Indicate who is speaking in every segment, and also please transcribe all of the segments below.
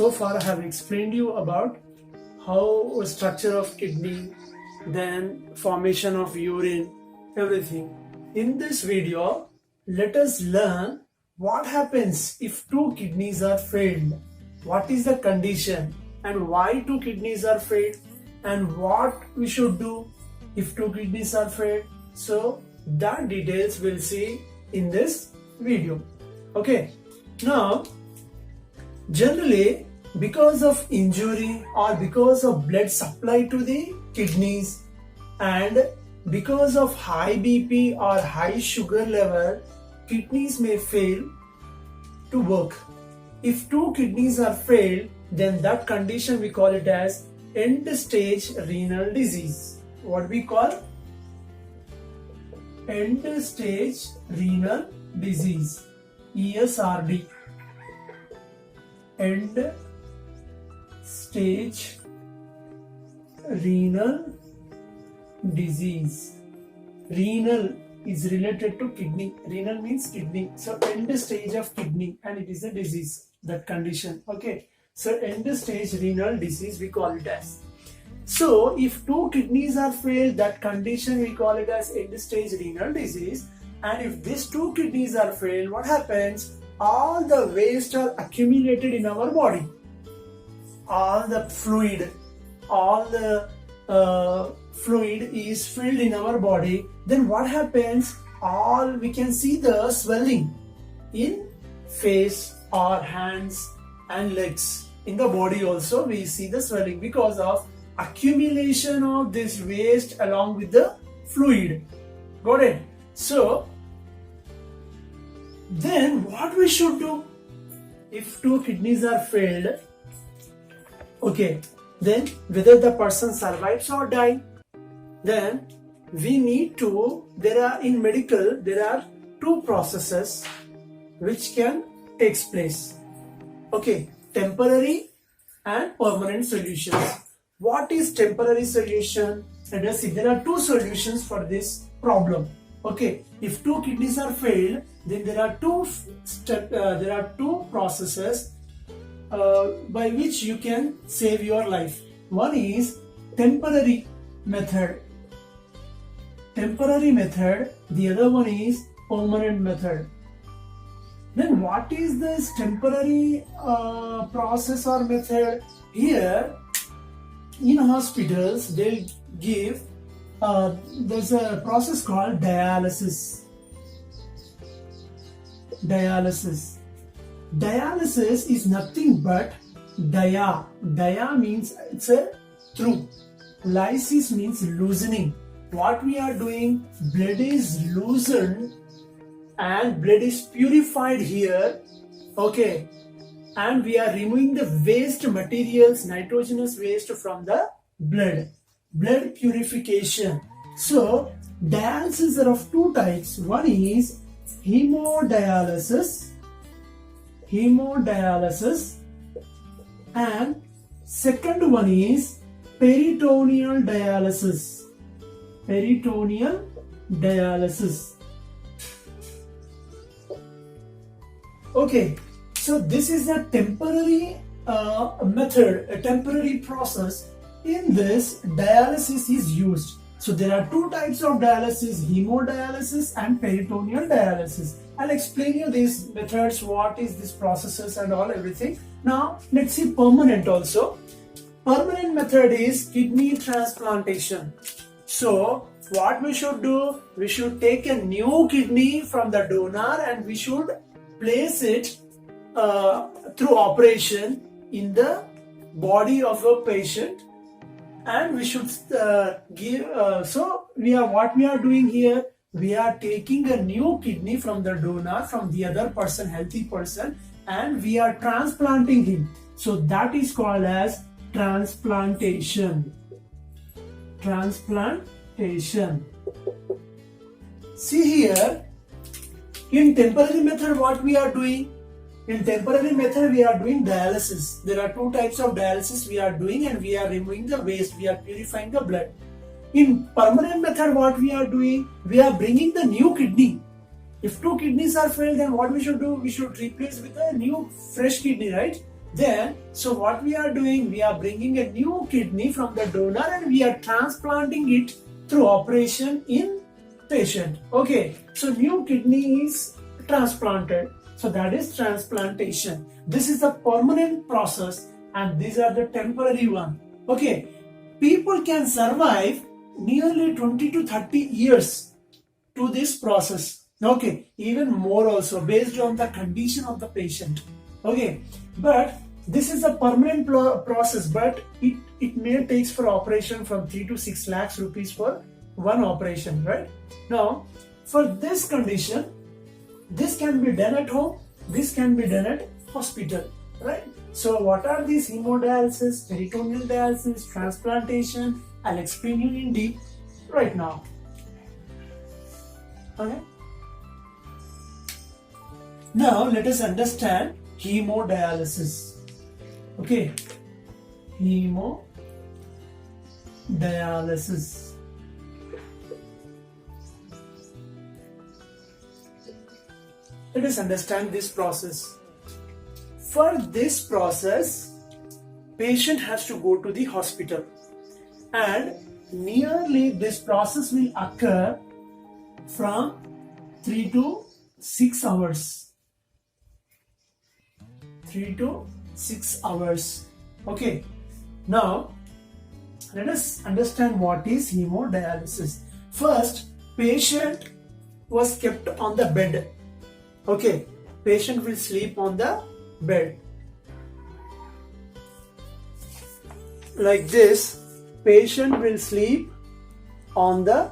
Speaker 1: so far I have explained you about how structure of kidney, then formation of urine, everything. In this video, let us learn what happens if two kidneys are failed. What is the condition and why two kidneys are failed and what we should do if two kidneys are failed. So that details we'll see in this video. Okay. Now, generally, because of injury or because of blood supply to the kidneys and because of high BP or high sugar level, kidneys may fail to work. If two kidneys are failed, then that condition we call it as end-stage renal disease. What we call? End-stage renal disease. ESRD. End-stage renal disease. Renal is related to kidney. Renal means kidney. So end stage of kidney, and it is a disease, that condition. Okay. So end stage renal disease we call it as. So if two kidneys are failed, that condition we call it as end stage renal disease. And if these two kidneys are failed, what happens? All the waste are accumulated in our body. All the fluid, all the fluid is filled in our body. Then what happens? All we can see the swelling in face or hands and legs. In the body also we see the swelling because of accumulation of this waste along with the fluid. Got it? So then what we should do if two kidneys are failed? Okay, then whether the person survives or die, then we need to, in medical there are two processes which can take place. Okay, temporary and permanent solutions. What is temporary solution? Let us see, there are two solutions for this problem. Okay, if two kidneys are failed, then there are two processes by which you can save your life. One is temporary method. The other one is permanent method. Then what is this temporary process or method? Here in hospitals they'll give there's a process called dialysis. Dialysis is nothing but dia. Dia means it's a through. Lysis means loosening. What we are doing, blood is loosened and blood is purified here. Okay, and we are removing the waste materials, nitrogenous waste from the blood. Blood purification. So dialysis are of two types. One is hemodialysis, and second one is peritoneal dialysis. Okay, so this is a temporary method, a temporary process. In this, dialysis is used. So there are two types of dialysis, hemodialysis and peritoneal dialysis. I'll explain you these methods, what is these processes and all everything. Now let's see permanent also. Permanent method is kidney transplantation. So what we should do, we should take a new kidney from the donor and we should place it through operation in the body of a patient, and we should give what we are doing here, we are taking a new kidney from the donor, from the other person, healthy person, and we are transplanting him. So that is called as transplantation. See here, in temporary method what we are doing? In temporary method we are doing dialysis. There are two types of dialysis we are doing, and we are removing the waste, we are purifying the blood. In permanent method what we are doing? We are bringing the new kidney. If two kidneys are failed, then what we should do? We should replace with a new fresh kidney, right? Then, so what we are doing, we are bringing a new kidney from the donor and we are transplanting it through operation in patient. Okay, so new kidney is transplanted. So that is transplantation. This is the permanent process and these are the temporary one. Okay, people can survive nearly 20 to 30 years to this process. Okay, even more also based on the condition of the patient. Okay, but this is a permanent process, but it may takes for operation from 3 to 6 lakhs rupees for one operation, right? Now, for this condition, this can be done at home, this can be done at hospital, right? So what are these? Hemodialysis, peritoneal dialysis, transplantation? I'll explain you in deep right now. Okay. Now let us understand hemodialysis. Okay, hemodialysis. Let us understand this process. For this process, patient has to go to the hospital and nearly this process will occur from 3 to 6 hours. 3 to 6 hours. Okay. Now, let us understand what is hemodialysis. First, patient was kept on the bed. Okay, patient will sleep on the bed. Like this, patient will sleep on the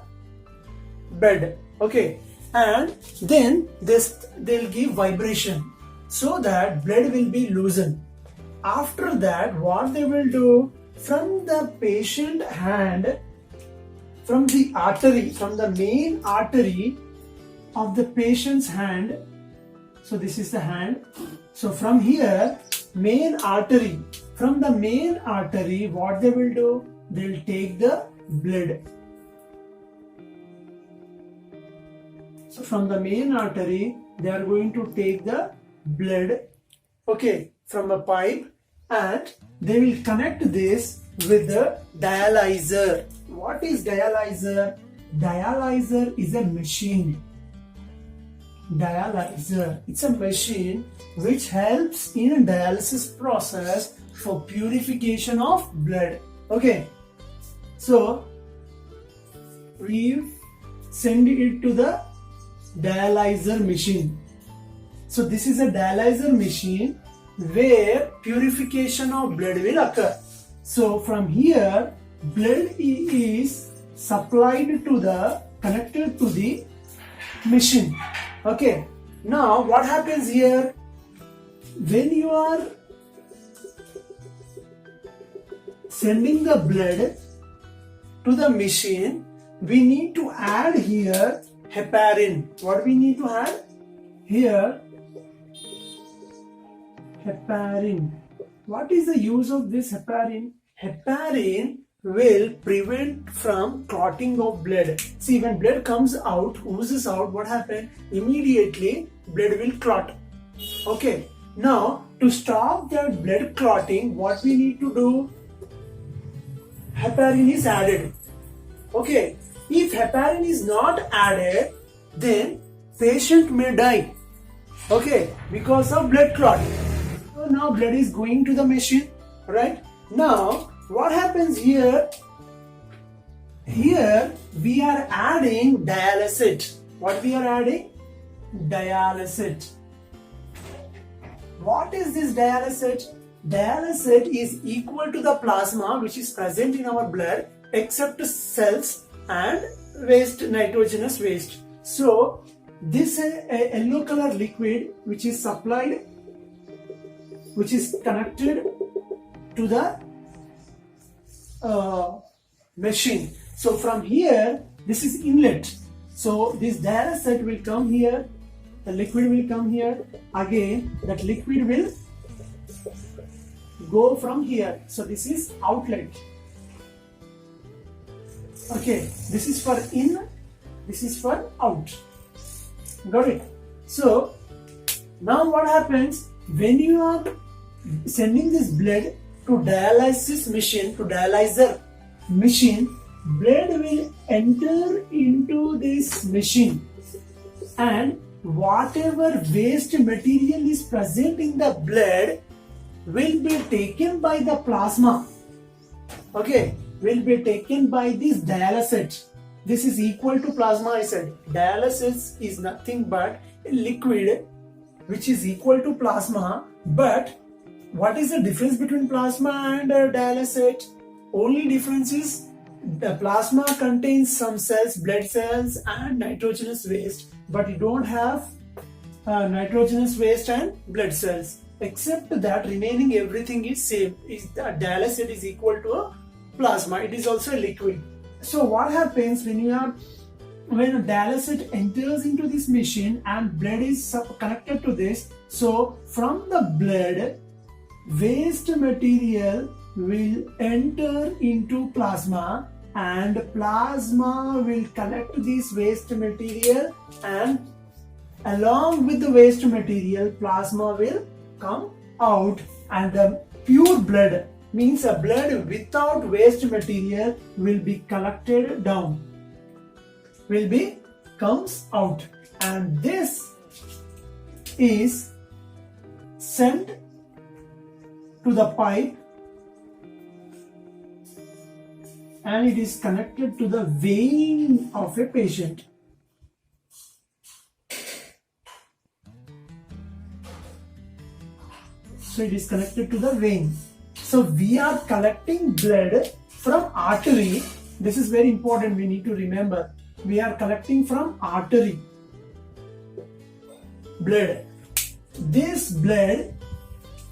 Speaker 1: bed. Okay, and then they'll give vibration so that blood will be loosened. After that, what they will do, from the patient hand, from the artery, from the main artery of the patient's hand, so this is the hand. So from here, main artery, from the main artery, what they will do, they'll take the blood. So from the main artery, they are going to take the blood, okay, from a pipe, and they will connect this with the dialyzer. What is dialyzer? Dialyzer is a machine. Dialyzer, it's a machine which helps in dialysis process for purification of blood. Okay, so we send it to the dialyzer machine. So this is a dialyzer machine where purification of blood will occur. So from here, blood is supplied to the, connected to the machine. Okay, now what happens here? When you are sending the blood to the machine, we need to add here heparin. What we need to add? Here, heparin. What is the use of this heparin? Heparin will prevent from clotting of blood. See, when blood comes out, oozes out, what happens? Immediately blood will clot. Okay, now to stop that blood clotting, what we need to do? Heparin is added. Okay, if heparin is not added, then patient may die. Okay, because of blood clot. So now blood is going to the machine, right? Now what happens here? Here we are adding dialysate. What we are adding? Dialysate. What is this dialysate? Dialysate is equal to the plasma which is present in our blood except cells and waste, nitrogenous waste. So this a yellow color liquid which is supplied, which is connected to the machine. So from here, this is inlet. So this dialysate will come here, the liquid will come here. Again, that liquid will go from here. So this is outlet. Okay, this is for in, this is for out. Got it? So now what happens when you are sending this blood to dialysis machine, to dialyzer machine, blood will enter into this machine, and whatever waste material is present in the blood will be taken by the plasma. Okay, will be taken by this dialysate. This is equal to plasma, I said. Dialysis is nothing but a liquid which is equal to plasma. But what is the difference between plasma and dialysate? Only difference is the plasma contains some cells, blood cells and nitrogenous waste, but you don't have nitrogenous waste and blood cells. Except that remaining everything is same. Dialysate is equal to a plasma. It is also a liquid. So what happens when a dialysate enters into this machine and blood is connected to this? So from the blood, waste material will enter into plasma, and plasma will collect this waste material, and along with the waste material, plasma will come out, and the pure blood, means a blood without waste material, will be collected down, comes out, and this is sent to the pipe, and it is connected to the vein of a patient. So it is connected to the vein. So we are collecting blood from artery. This is very important, we need to remember. We are collecting from artery blood. This blood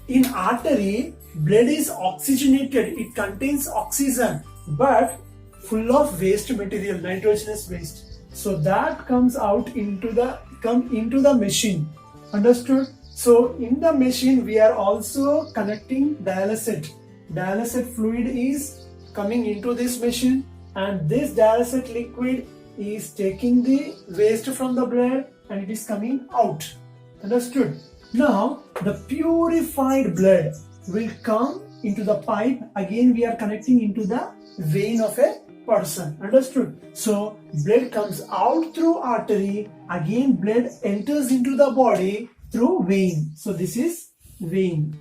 Speaker 1: in artery, blood is oxygenated, it contains oxygen, but full of waste material, nitrogenous waste. So that comes out into the machine. Understood? So in the machine we are also connecting dialysate. Dialysate fluid is coming into this machine, and this dialysate liquid is taking the waste from the blood and it is coming out. Understood? Now the purified blood will come into the pipe. Again we are connecting into the vein of a person. Understood? So blood comes out through artery. Again blood enters into the body through vein. So this is vein.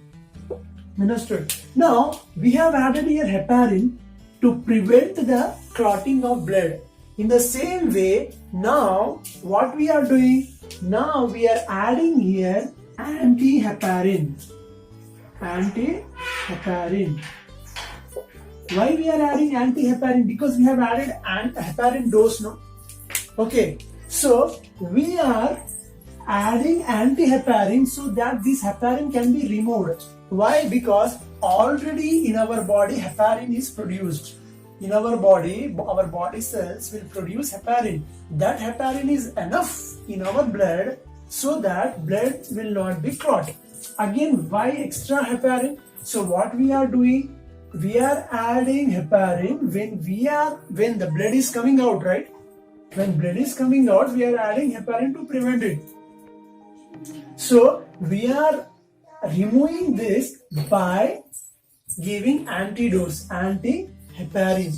Speaker 1: Understood? Now we have added here heparin to prevent the clotting of blood. In the same way, now what we are doing? Now we are adding here anti-heparin. Anti-heparin. Why we are adding anti-heparin? Because we have added heparin dose, no? Okay. So we are adding anti-heparin so that this heparin can be removed. Why? Because already in our body heparin is produced. In our body cells will produce heparin. That heparin is enough in our blood so that blood will not be clotted. Again, why extra heparin? So what we are doing? We are adding heparin when the blood is coming out, right? When blood is coming out, we are adding heparin to prevent it. So we are removing this by giving antidotes, anti-heparin,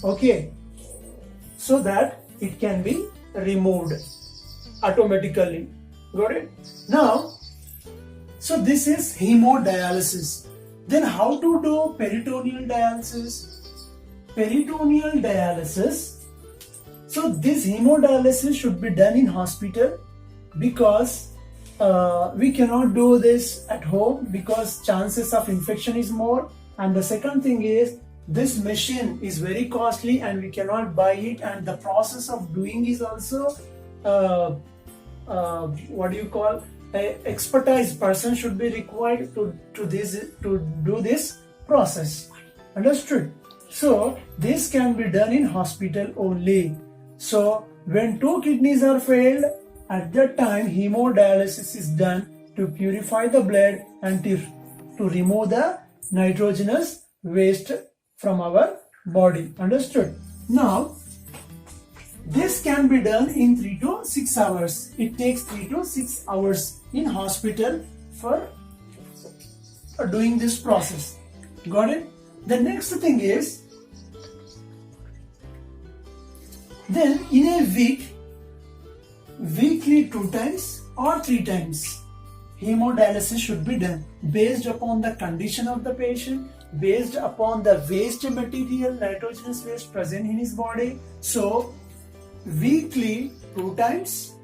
Speaker 1: okay, so that it can be removed automatically. Got it? Now, so this is hemodialysis. Then how to do peritoneal dialysis? Peritoneal dialysis. So this hemodialysis should be done in hospital, because we cannot do this at home because chances of infection is more. And the second thing is, this machine is very costly and we cannot buy it, and the process of doing is also expertise person should be required to do this process. Understood? So this can be done in hospital only. So when two kidneys are failed, at that time hemodialysis is done to purify the blood and to remove the nitrogenous waste from our body. Understood? Now this can be done in 3 to 6 hours. It takes 3 to 6 hours in hospital for doing this process. Got it? The next thing is, then in a week, weekly 2 times or 3 times, hemodialysis should be done based upon the condition of the patient, based upon the waste material, nitrogenous waste present in his body. So, weekly 2 times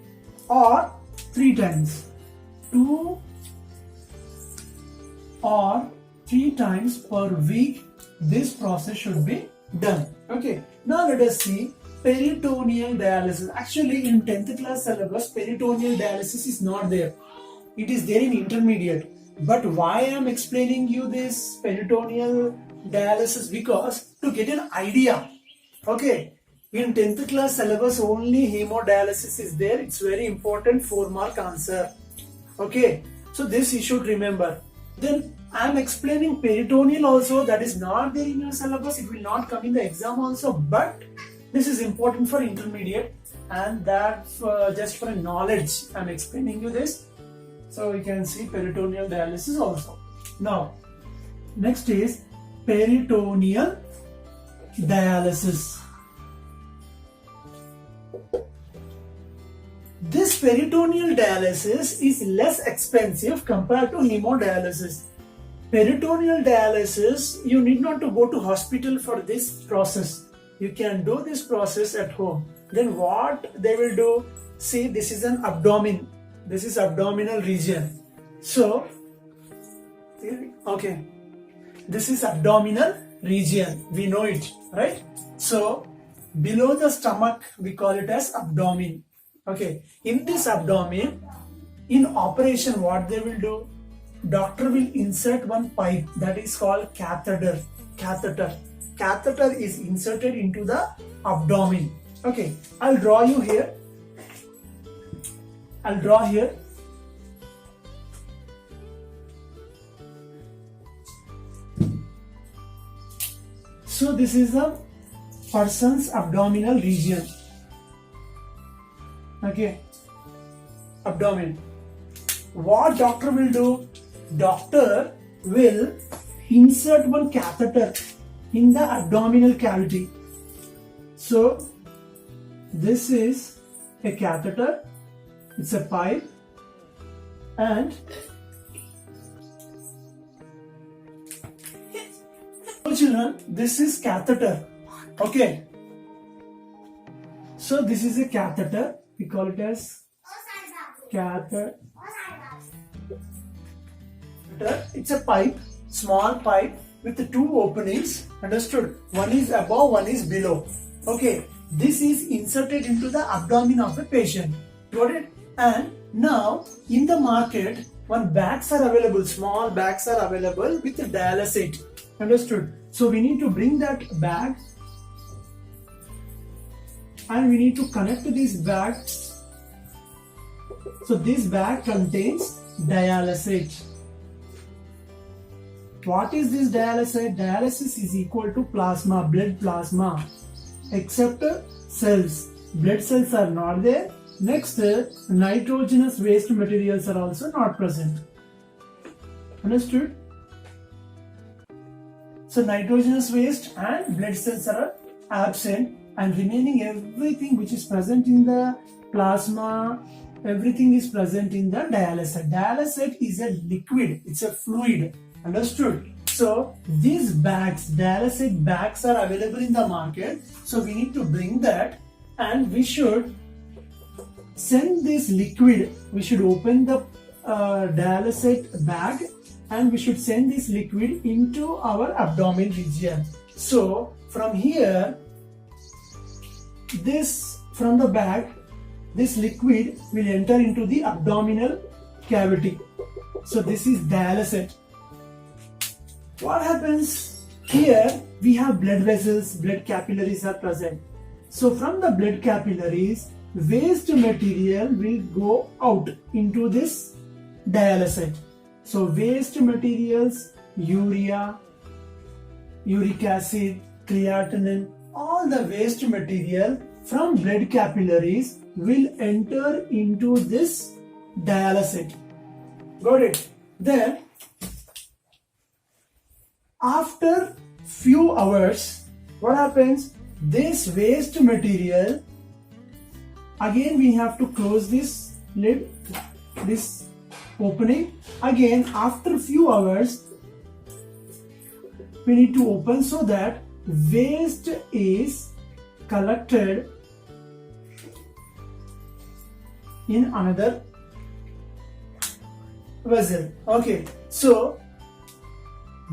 Speaker 1: or 3 times. 2 or 3 times per week, this process should be done. Okay, now let us see peritoneal dialysis. Actually, in 10th class syllabus, peritoneal dialysis is not there. It is there in intermediate. But why I am explaining you this peritoneal dialysis? Because to get an idea. Okay, in 10th class syllabus only hemodialysis is there. It's very important 4-mark answer. Okay, so this you should remember. Then I am explaining peritoneal also, that is not there in your syllabus. It will not come in the exam also, but this is important for intermediate, and that just for knowledge I am explaining you this. So you can see peritoneal dialysis also. Now, next is peritoneal dialysis. This peritoneal dialysis is less expensive compared to hemodialysis. Peritoneal dialysis, you need not to go to hospital for this process. You can do this process at home. Then what they will do? See, this is an abdomen. This is abdominal region. So, okay, this is abdominal region. We know it, right? So, below the stomach, we call it as abdomen. Okay, in this abdomen, in operation, what they will do? Doctor will insert one pipe that is called catheter. Catheter is inserted into the abdomen. Okay, I'll draw you here. I'll draw here. So this is a person's abdominal region. Okay, abdomen. What doctor will do? Doctor will insert one catheter in the abdominal cavity. So this is a catheter. It's a pipe, and children, this is catheter. Okay, so this is a catheter. We call it as catheter. It's a pipe, small pipe with the 2 openings. Understood? One is above, one is below. Okay, this is inserted into the abdomen of the patient. Got it? And now in the market, one bags are available, small bags are available with the dialysate. Understood? So we need to bring that bag, and we need to connect these bags. So this bag contains dialysate. What is this dialysate? Dialysis is equal to plasma, blood plasma, except cells. Blood cells are not there. Next, nitrogenous waste materials are also not present. Understood? So nitrogenous waste and blood cells are absent, and remaining everything which is present in the plasma, everything is present in the dialysate. Dialysate is a liquid, it's a fluid. Understood? So these bags, dialysate bags are available in the market. So we need to bring that, and we should send this liquid. We should open the dialysate bag, and we should send this liquid into our abdomen region. So from here, from the bag, this liquid will enter into the abdominal cavity. So this is dialysate. What happens here? We have blood vessels, blood capillaries are present. So from the blood capillaries, waste material will go out into this dialysate. So waste materials, urea, uric acid, creatinine, all the waste material from blood capillaries will enter into this dialysate. Got it? Then after few hours, what happens? This waste material, again we have to close this lid, this opening. Again, after few hours, we need to open so that waste is collected in another vessel. Okay, so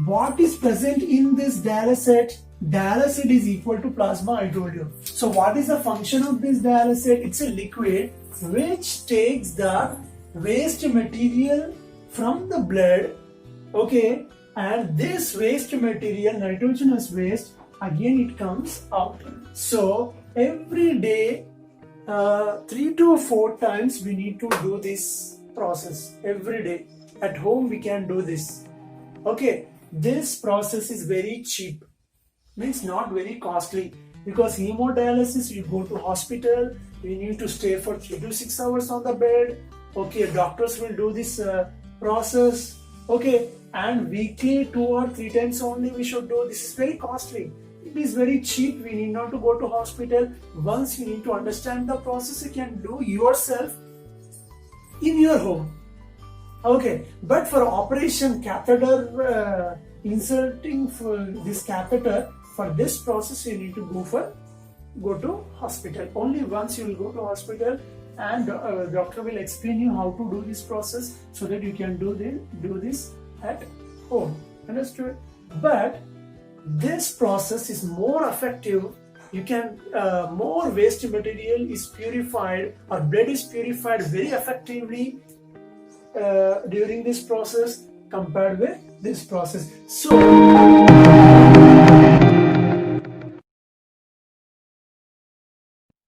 Speaker 1: what is present in this dialysate? Dialysate is equal to plasma, I told you. So what is the function of this dialysate? It's a liquid which takes the waste material from the blood, okay, and this waste material, nitrogenous waste, again it comes out. So every day 3 to 4 times we need to do this process every day. At home we can do this. Okay, this process is very cheap, means not very costly, because hemodialysis you go to hospital, you need to stay for 3 to 6 hours on the bed. Okay, doctors will do this process. Okay, and weekly 2 or 3 times only we should do. This is very costly. It is very cheap. We need not to go to hospital. Once you need to understand the process, you can do yourself in your home. Okay, but for operation catheter inserting for this catheter, for this process you need to go to hospital. Only once you will go to hospital, and doctor will explain you how to do this process so that you can do this at home. Understood? But this process is more effective. You can more waste material is purified, or blood is purified very effectively during this process compared with this process. So